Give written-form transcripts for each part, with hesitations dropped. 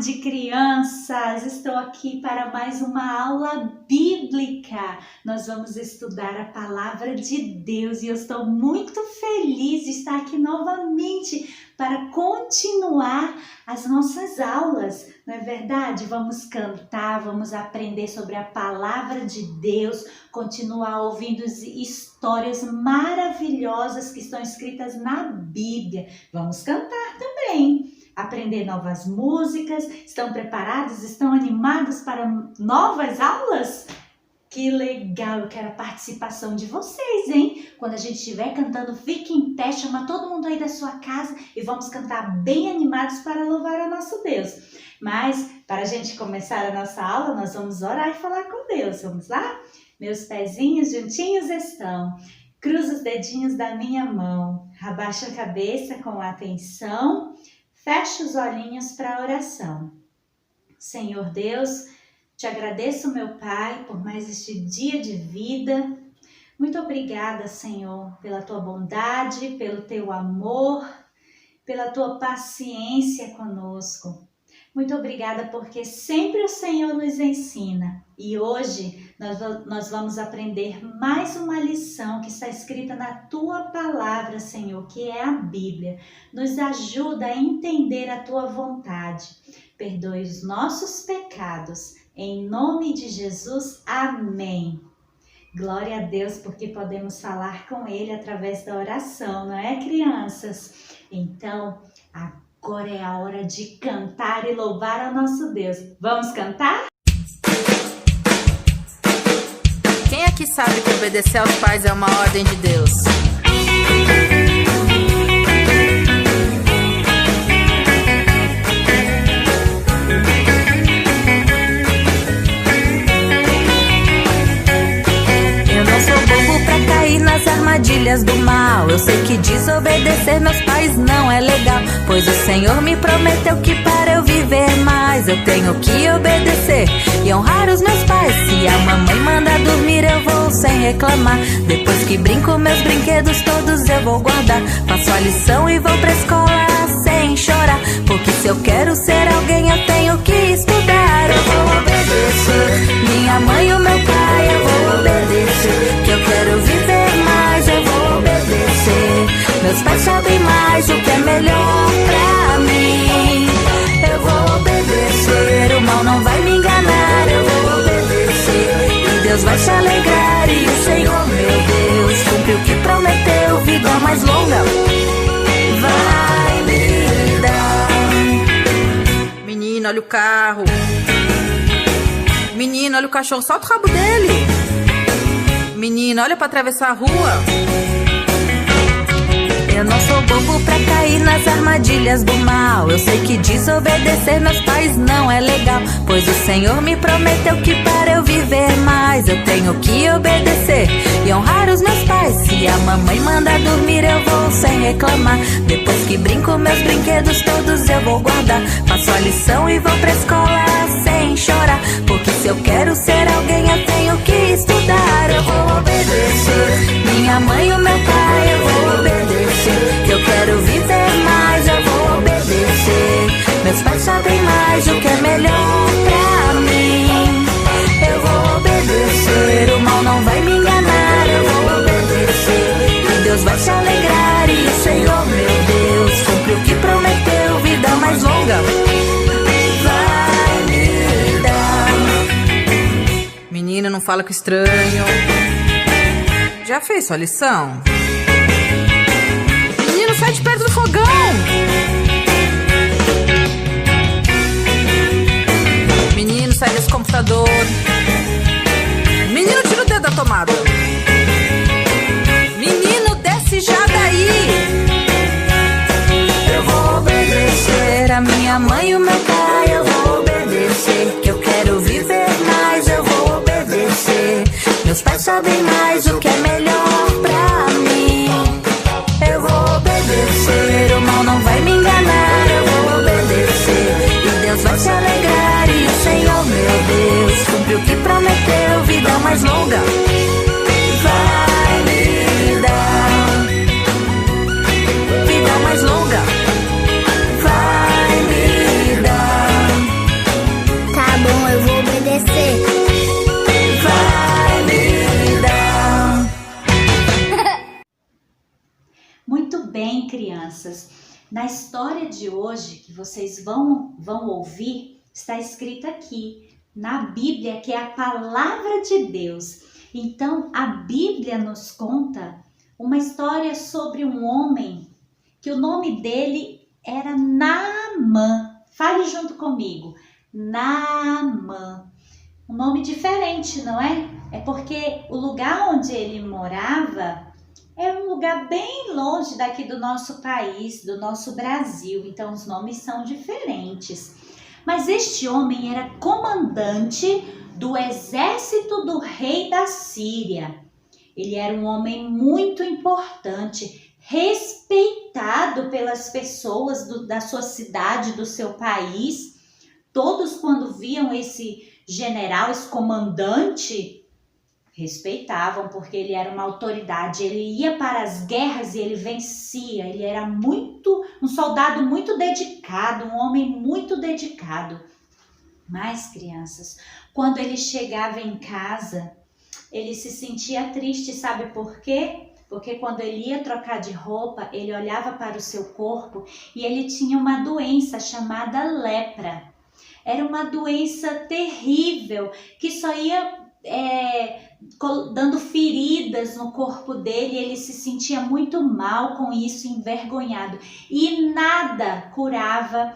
tarde, crianças! Estou aqui para mais uma aula bíblica. Nós vamos estudar a palavra de Deus e eu estou muito feliz de estar aqui novamente para continuar as nossas aulas. Não é verdade? Vamos cantar, vamos aprender sobre a palavra de Deus, continuar ouvindo histórias maravilhosas que estão escritas na Bíblia. Vamos cantar também. Aprender novas músicas. Estão preparados? Estão animados para novas aulas? Que legal! Eu quero a participação de vocês, hein? Quando a gente estiver cantando, fique em pé, chama todo mundo aí da sua casa e vamos cantar bem animados para louvar a nosso Deus. Mas, para a gente começar a nossa aula, nós vamos orar e falar com Deus. Vamos lá? Meus pezinhos juntinhos estão. Cruza os dedinhos da minha mão. Abaixa a cabeça com atenção. Feche os olhinhos para a oração. Senhor Deus, te agradeço, meu Pai, por mais este dia de vida. Muito obrigada, Senhor, pela tua bondade, pelo teu amor, pela tua paciência conosco. Muito obrigada porque sempre o Senhor nos ensina. E hoje nós vamos aprender mais uma lição que está escrita na tua palavra, Senhor, que é a Bíblia. Nos ajuda a entender a tua vontade. Perdoe os nossos pecados. Em nome de Jesus, amém. Glória a Deus, porque podemos falar com Ele através da oração, não é, crianças? Então, agora é a hora de cantar e louvar ao nosso Deus. Vamos cantar? Quem aqui sabe que obedecer aos pais é uma ordem de Deus? Nas armadilhas do mal, eu sei que desobedecer meus pais não é legal, pois o Senhor me prometeu que para eu viver mais eu tenho que obedecer e honrar os meus pais. Se a mamãe manda dormir eu vou sem reclamar, depois que brinco meus brinquedos todos eu vou guardar, faço a lição e vou pra escola sem chorar, porque se eu quero ser alguém eu tenho que estudar. Eu vou obedecer minha mãe e o meu pai, eu vou obedecer, que eu quero viver mais, eu vou obedecer. Meus pais sabem mais o que é melhor pra mim. Eu vou obedecer, o mal não vai me enganar. Eu vou obedecer e Deus vai se alegrar. E o Senhor, meu Deus, cumpre o que prometeu. Vida mais longa vai me dar. Menina, olha o carro. Menina, olha o cachorro, solta o rabo dele. Menina, olha pra atravessar a rua. Eu não sou bobo pra cair nas armadilhas do mal, eu sei que desobedecer meus pais não é legal, pois o Senhor me prometeu que para eu viver mais eu tenho que obedecer e honrar os meus pais. Se a mamãe manda dormir eu vou sem reclamar, depois que brinco meus brinquedos todos eu vou guardar, faço a lição e vou pra escola sem chorar, porque se eu quero ser alguém eu tenho que estudar. Eu vou obedecer minha mãe e o meu pai, eu vou obedecer, que eu quero viver mais, eu vou obedecer. Meus pais sabem mais o que é melhor pra mim. Eu vou obedecer, o mal não vai me enganar. Eu vou obedecer e Deus vai se alegrar. E o Senhor, meu Deus, cumpre o que prometeu. Vida mais longa vai me dar. Menina, não fala com estranho. Já fez sua lição? Menino, sai de perto do fogão! Menino, sai desse computador! Menino, tira o dedo da tomada! Menino, desce já daí! Eu vou obedecer a minha mãe e o meu pai, eu vou obedecer, que eu quero viver mais, eu vou obedecer. Meus pais sabem mais o que é melhor pra mim. Eu vou obedecer, o mal não vai me enganar. Eu vou obedecer e Deus vai se alegrar. E o Senhor, meu Deus, cumpre o que prometeu. Vida mais longa vai me dar. Vida mais longa vai me dar. Na história de hoje, que vocês vão ouvir, está escrito aqui, na Bíblia, que é a palavra de Deus. Então, a Bíblia nos conta uma história sobre um homem que o nome dele era Naamã. Fale junto comigo, Naamã. Um nome diferente, não é? É porque o lugar onde ele morava era um lugar bem longe daqui do nosso país, do nosso Brasil. Então, os nomes são diferentes. Mas este homem era comandante do exército do rei da Síria. Ele era um homem muito importante, respeitado pelas pessoas da sua cidade, do seu país. Todos, quando viam esse general, esse comandante, respeitavam, porque ele era uma autoridade. Ele ia para as guerras e ele vencia. Ele era um soldado muito dedicado, um homem muito dedicado. Mas, crianças, quando ele chegava em casa, ele se sentia triste, sabe por quê? Porque quando ele ia trocar de roupa, ele olhava para o seu corpo e ele tinha uma doença chamada lepra. Era uma doença terrível que só ia dando feridas no corpo dele. Ele se sentia muito mal com isso, envergonhado. E nada curava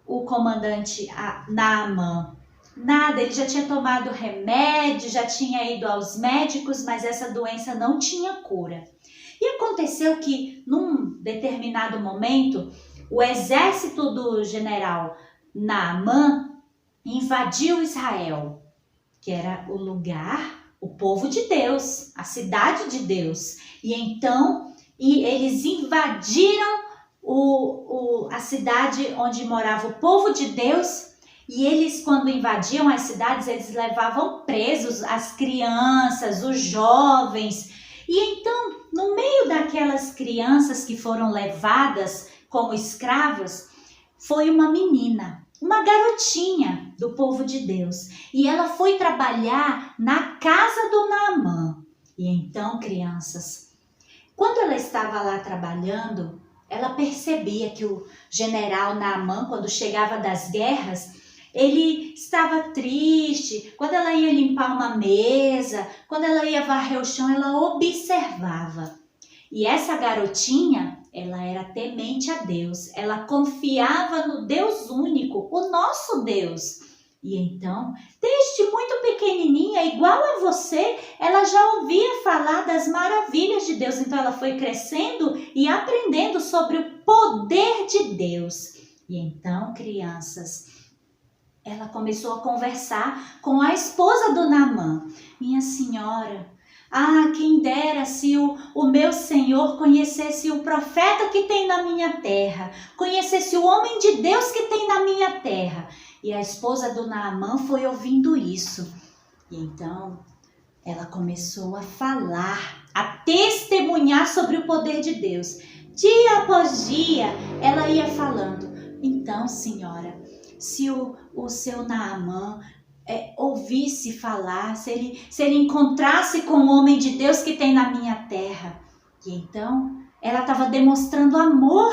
o comandante Naamã. Nada, ele já tinha tomado remédio, já tinha ido aos médicos, mas essa doença não tinha cura. E aconteceu que, num determinado momento, o exército do general Naamã invadiu Israel, que era o lugar, o povo de Deus, a cidade de Deus. E então eles invadiram a cidade onde morava o povo de Deus. E eles, quando invadiam as cidades, eles levavam presos as crianças, os jovens. E então, no meio daquelas crianças que foram levadas como escravas, foi uma menina, uma garotinha do povo de Deus. E ela foi trabalhar na casa do Naamã. E então, crianças, quando ela estava lá trabalhando, ela percebia que o general Naamã, quando chegava das guerras, ele estava triste. Quando ela ia limpar uma mesa, quando ela ia varrer o chão, ela observava. E essa garotinha, ela era temente a Deus. Ela confiava no Deus único, o nosso Deus. E então, desde muito pequenininha, igual a você, ela já ouvia falar das maravilhas de Deus. Então, ela foi crescendo e aprendendo sobre o poder de Deus. E então, crianças, ela começou a conversar com a esposa do Naamã. Minha senhora, quem dera se o meu Senhor conhecesse o profeta que tem na minha terra, conhecesse o homem de Deus que tem na minha terra. E a esposa do Naamã foi ouvindo isso. E então ela começou a falar, a testemunhar sobre o poder de Deus. Dia após dia ela ia falando. Então, senhora, se o seu Naamã ouvisse falar, se ele encontrasse com o homem de Deus que tem na minha terra. E então ela estava demonstrando amor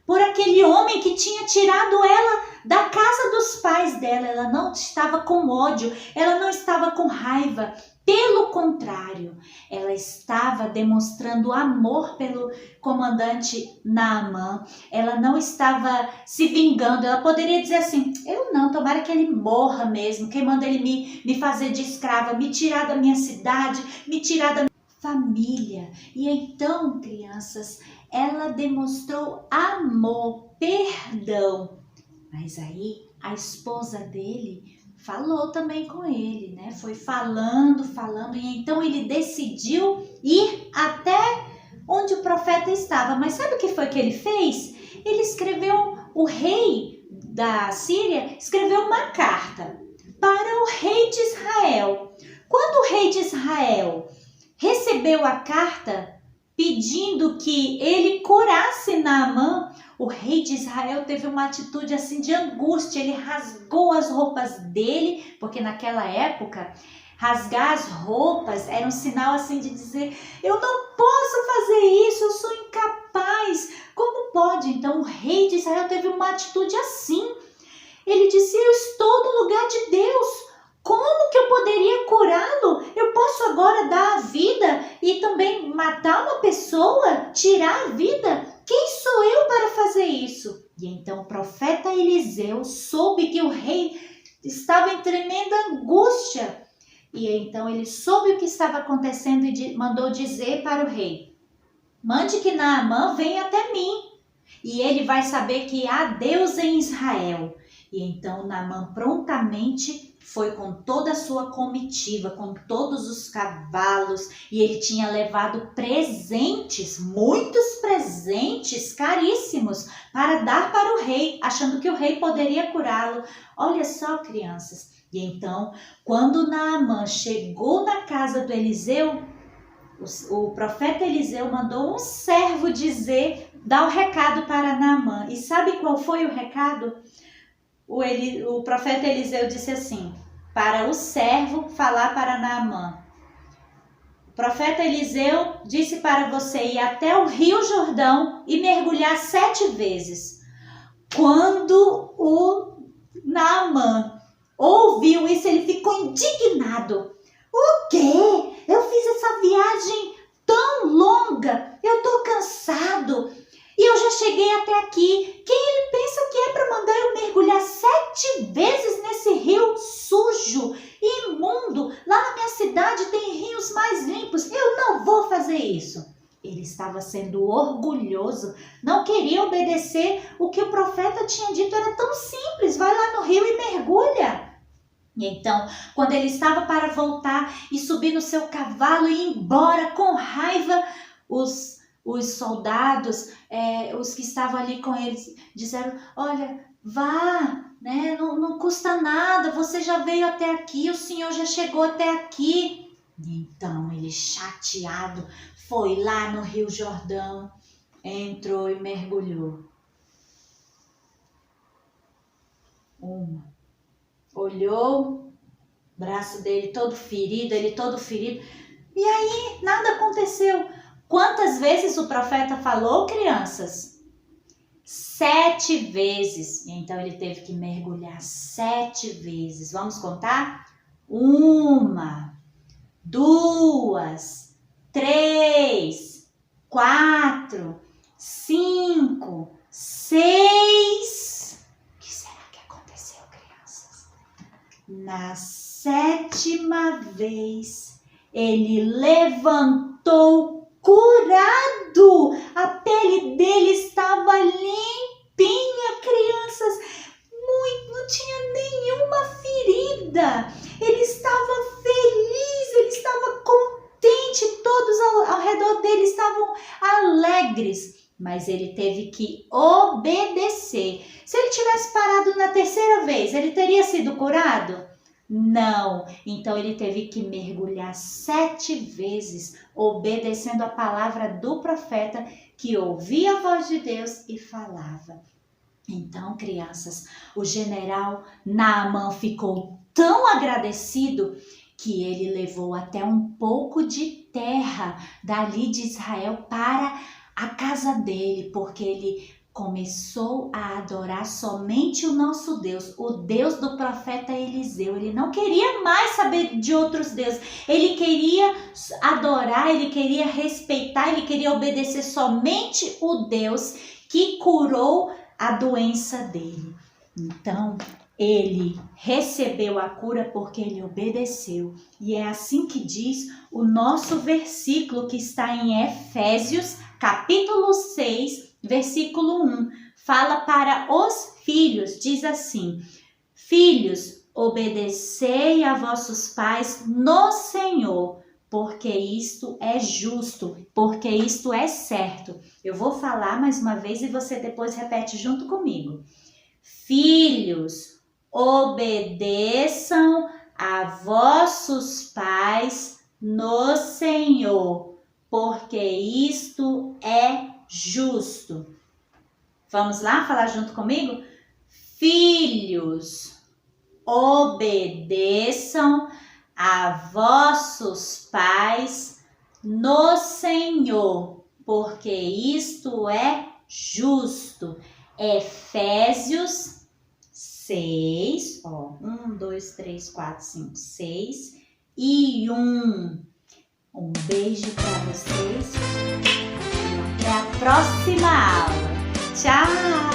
por aquele homem que tinha tirado ela da casa dos pais dela. Ela não estava com ódio, ela não estava com raiva. Pelo contrário, ela estava demonstrando amor pelo comandante Naamã. Ela não estava se vingando. Ela poderia dizer assim, eu não, tomara que ele morra mesmo. Quem manda ele me fazer de escrava, me tirar da minha cidade, me tirar da minha família. E então, crianças, ela demonstrou amor, perdão. Mas aí a esposa dele falou também com ele, né? Foi falando, e então ele decidiu ir até onde o profeta estava. Mas sabe o que foi que ele fez? Ele escreveu, o rei da Síria escreveu uma carta para o rei de Israel. Quando o rei de Israel recebeu a carta pedindo que ele curasse Naamã, o rei de Israel teve uma atitude assim de angústia. Ele rasgou as roupas dele, porque naquela época Rasgar as roupas era um sinal assim de dizer: eu não posso fazer isso, eu sou incapaz. Como pode? Então o rei de Israel teve uma atitude assim. Ele disse: eu estou no lugar de Deus. Como que eu poderia curá-lo? Eu posso agora dar a vida e também matar uma pessoa, tirar a vida? Quem sou eu para fazer isso? E então o profeta Eliseu soube que o rei estava em tremenda angústia. E então ele soube o que estava acontecendo e mandou dizer para o rei: mande que Naamã venha até mim, e ele vai saber que há Deus em Israel. E então Naamã prontamente foi com toda a sua comitiva, com todos os cavalos, e ele tinha levado presentes, muitos presentes caríssimos, para dar para o rei, achando que o rei poderia curá-lo. Olha só, crianças. E então, quando Naamã chegou na casa do Eliseu, o profeta Eliseu mandou um servo dar o recado para Naamã. E sabe qual foi o recado? O profeta Eliseu disse assim, para o servo falar para Naamã: o profeta Eliseu disse para você ir até o Rio Jordão e mergulhar 7 vezes. Quando o Naamã ouviu isso, ele ficou indignado. O quê? Eu fiz essa viagem tão longa, eu tô cansado e eu já cheguei até aqui. Quem ele pensa que é para mandar eu mergulhar 7 vezes nesse rio sujo e imundo? Lá na minha cidade tem rios mais limpos, eu não vou fazer isso. Ele estava sendo orgulhoso, não queria obedecer o que o profeta tinha dito, era tão simples, vai lá no rio e mergulha. E então, quando ele estava para voltar e subir no seu cavalo e ir embora com raiva, os soldados, os que estavam ali com eles, disseram: olha, vá, né? Não custa nada, você já veio até aqui, o Senhor já chegou até aqui. E então ele, chateado, foi lá no Rio Jordão, entrou e mergulhou. Olhou, o braço dele todo ferido, e aí nada aconteceu. Quantas vezes o profeta falou, crianças? 7 vezes. Então ele teve que mergulhar 7 vezes. Vamos contar? 1, 2, 3, 4, 5, 6. O que será que aconteceu, crianças? Na 7ª vez, ele levantou curado. A pele dele estava limpinha, crianças. Não tinha nenhuma ferida. Ele estava feliz, ele estava contente. Todos ao redor dele estavam alegres. Mas ele teve que obedecer. Se ele tivesse parado na 3ª vez, ele teria sido curado? Não. Então ele teve que mergulhar 7 vezes, obedecendo a palavra do profeta, que ouvia a voz de Deus e falava. Então, crianças, o general Naamã ficou tão agradecido que ele levou até um pouco de terra dali de Israel para a casa dele, porque ele começou a adorar somente o nosso Deus, o Deus do profeta Eliseu. Ele não queria mais saber de outros deuses, ele queria adorar, ele queria respeitar, ele queria obedecer somente o Deus que curou a doença dele. Então, ele recebeu a cura porque ele obedeceu. E é assim que diz o nosso versículo que está em Efésios, capítulo 6, versículo 1. Fala para os filhos, diz assim: filhos, obedecei a vossos pais no Senhor, porque isto é justo, porque isto é certo. Eu vou falar mais uma vez e você depois repete junto comigo. Filhos, obedeçam a vossos pais no Senhor, porque isto é justo. Vamos lá falar junto comigo? Filhos, obedeçam a vossos pais no Senhor, porque isto é justo. Efésios 6, 1, 2, 3, 4, 5, 6 e 1. Um beijo para vocês e até a próxima aula. Tchau!